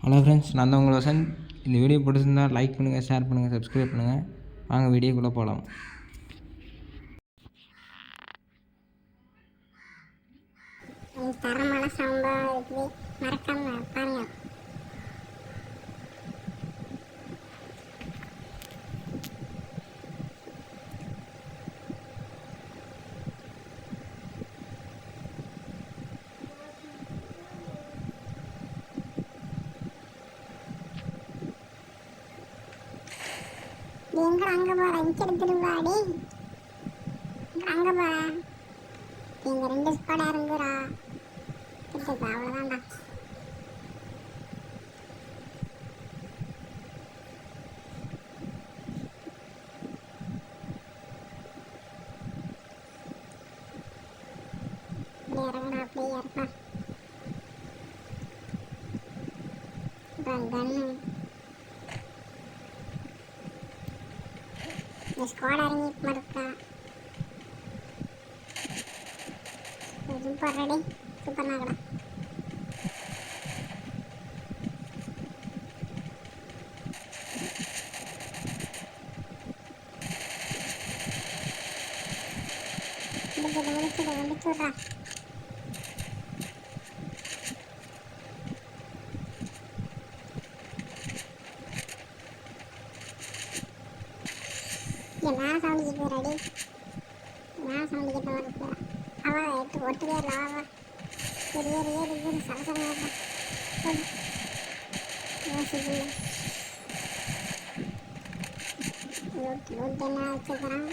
Hello friends, நான் தான் உங்கள் வசந்த். இந்த வீடியோ பிடிச்சிருந்தால் லைக் பண்ணுங்கள், ஷேர் பண்ணுங்கள், சப்ஸ்கிரைப் பண்ணுங்கள். வாங்க வீடியோக்குள்ளே போகலாம். தரமான சம்பவம் இருக்குது, மறக்காம பாருங்க. எங்க அங்க போற இங்க எடுத்துருவாடி அங்க போற எங்க 2 ஸ்குவாடா இருந்துடா கிட்டக்க அவ்வளவுதான்டா. இறங்கடா, அப்படியே இறப்பா. கண்ணு இந்த ஸ்குவாட் இறங்கி மறுத்தா சூப்பர் ரெடி, சூப்பர் நாகடா. முடிச்சுடா. மேலே சவுண்டிக்கிட்டு ரெடி, மேலே சவுண்டிக்கிட்ட வரப்போ அவள் ஒட்டுதே லாவா பெரிய ஏறி சலசலம் யோசிக்கல. என்ன வச்சுக்கிறான்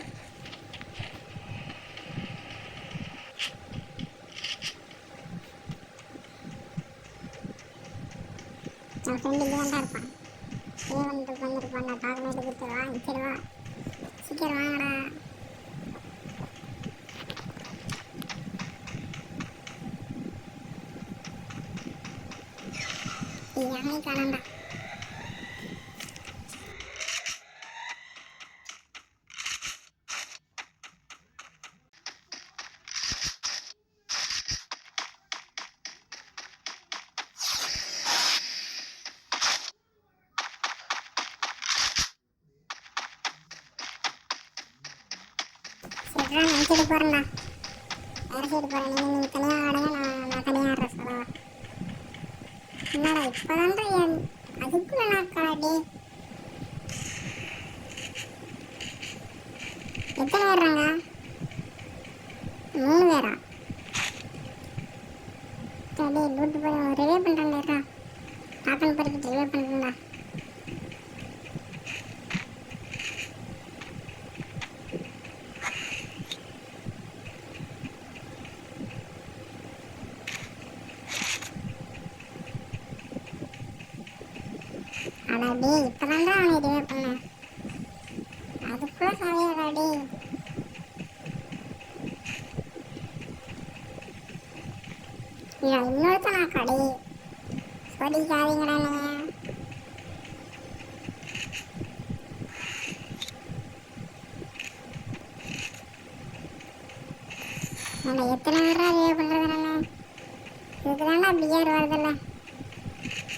என் ஃப்ரெண்டு இங்கே தான் இருப்பான். வந்துருப்பான்டா, டாக்குமெண்ட் கொடுத்துருவா. சரி வா, சீக்கிரம் வாங்கடா. யானையும் காணாண்டா. சரிடா, நான் சைடு போகிறேன்டா, வேறு சைடு போகிறேன். நீங்கள் தனியாக ஆடுங்க, நான் தனியாக ஆடுறேன். சொல்லவா என்னடா இப்போதான்டா அதுக்குள்ள நாக்காடி எத்தனை பேர்றாங்க? 3 பேரா? சரி லூட்டு போய் ரிவே பண்ணுறேன்டா. டாக்கன் பறிக்கிட்டு ரிவே பண்ணுறேன்டா. அடாடி இப்போதான்டா அவனை ரிவே பண்ணேன், அதுக்குள்ள சாவியாடாடி. இன்னொருத்த நான் கடை சொல்லிக்காதீங்கடா. நீங்கள் எத்தனை பேரா ரிவே பண்ணுறது? நான் இதுக்குதான்டா பிஆர் வருதில்ல.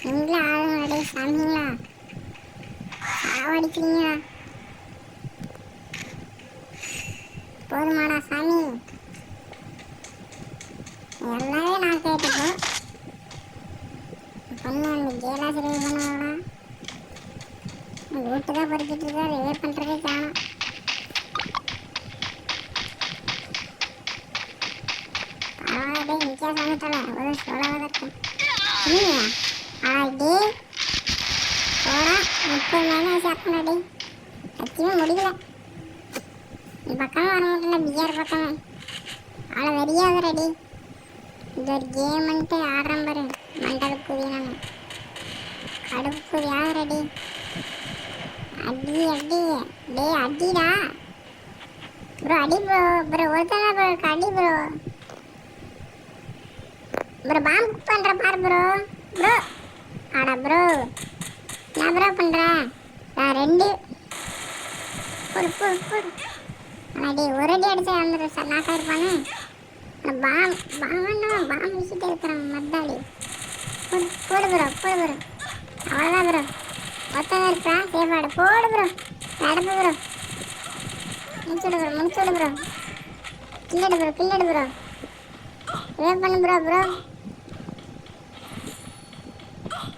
நீங்களே ஆளுங்கடே சாமிங்களா, சாவடிக்கிறீங்களா? போதுமாடா சாமி, எல்லாமே நான் கேட்டுப்போம். பொண்ணு அந்த ஜெயலாசி ரிவே பண்ணுவாங்களா? வீட்டு தான் பொறுக்கிட்டு இருக்கா, ரிவே பண்ணுறதே காணும். பரவாயில்ல, நிற்க சமைத்தல ஒரு சொல்லாவதற்கு இல்லையா? ஆடே போடா, 30 மைனஸ் ஆக்கணும்டி. சத்தியமாக முடியல. இந்த பக்கமே வர மாட்டேன்ல, பிஆர் பக்கமே ஆளை வெறியாக ரெடி. இது ஒரு கேம்ன்ட்டு ஆடுறேன் பாரு, மண்டலுக்குதி நான் கடுப்புக்குதி ஆகுறடி. அடி அடி டே அடிடா ப்ரோ, அடி ப்ரோ. ப்ரோ ஒருத்தனா ப்ரோ அடி ப்ரோ. ப்ரோ பாம்பு பண்ணுற பாரு ப்ரோ. ப்ரோ ஆடா ப்ரோ, என்ன ப்ரோ பண்ணுற? நான் 2 அடி ஒரு அடி அடிச்சா வந்துடும் சார். நாக்கா இருப்பானே பாம்பு வீசிட்டே இருக்கிறான் மத்தாடி. போடு ப்ரோ, போடு ப்ரோ. அவ்வளோதான் ப்ரோ. மொத்தம் இருக்கா சேஃபாடு போடு ப்ரோ. நடப்பு ப்ரோ. முடிச்சுடு ப்ரோ. கில்லடு ப்ரோ. வேவ் பண்ணு ப்ரோ.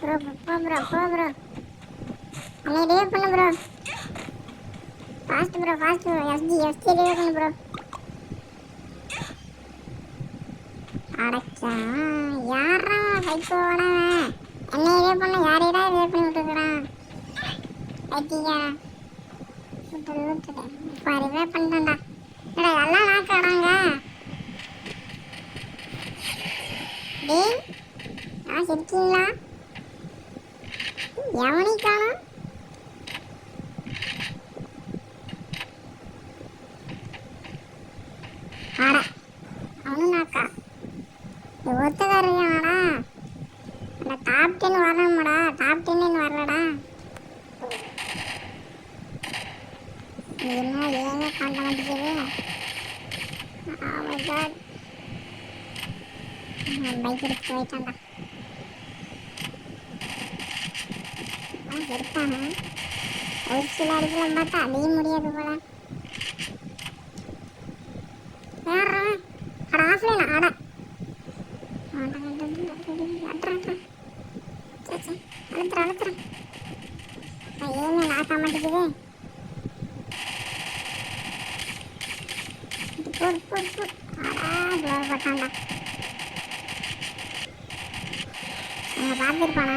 ப்ரோ போ ப்ரோ. அண்ணே வேவ் பண்ணு bro. Fast bro. SG wave பண்ணு ப்ரோ. அடச்சா யாரா சைக்கோவானா என்னை வேவ் பண்ண யாரையடா வேவ் பண்ணி விட்டுருக்குறான் ஐத்தியா விட்டுடு பாரு வேவ் பண்ணிட்டேன்டா. எல்லாம் நாக்கு ஆடாங்க டேய் இருக்கீங்களா எவனை காணும். ஆட அவனும் நாக்கா ஒருத்தக்காரங்கடா. அந்த டாப் 10 வரணுமாடா. டாப் 10 வரலடா. என்ன ஏங்க காண்ட மாட்டேங்குது. பைக் எடுத்து போயிட்டான்டா. இருப்பாங்க ஒரு சில இடத்துல பார்த்தா அதையும் முடியாது போல. வேற அட ஆஃப்லைன் ஆட அழுத்துறேன். ஏங்க நாக்க மாட்டேங்குது. போட்டான்டா. அவங்க பார்த்துருப்பானா.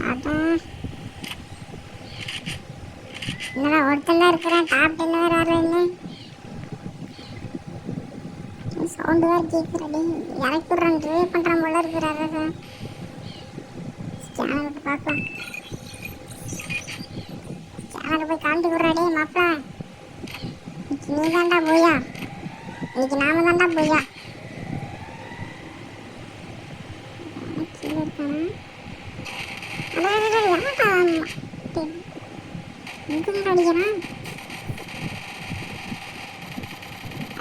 அதான் என்னடா ஒருத்தன் தான் இருக்கிறான். டாப் 10 வேறு வரலன்னு சவுண்டு வேறு கேட்குறடி. இறக்கி விட்றான். ட்ரை பண்ணுறான் போல இருக்கிறாரு. ஸ்கேனருக்கு பார்க்கலாம். ஸ்கேனருக்கு போய் காமிட்டு விட்றாடே மாப்பிள. இன்னைக்கு நீ தாண்டா போயா. இன்னைக்கு நாம தாண்டா போயா. கீழே இருக்கானா எங்க அடிக்கிறான்.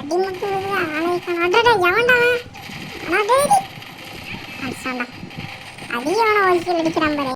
அடி மட்டும் ஆளைக்கான எவன்டா அடிச்சான்டா. அடி அவனை ஒரு கீழ் அடிக்கிறான் பாரு.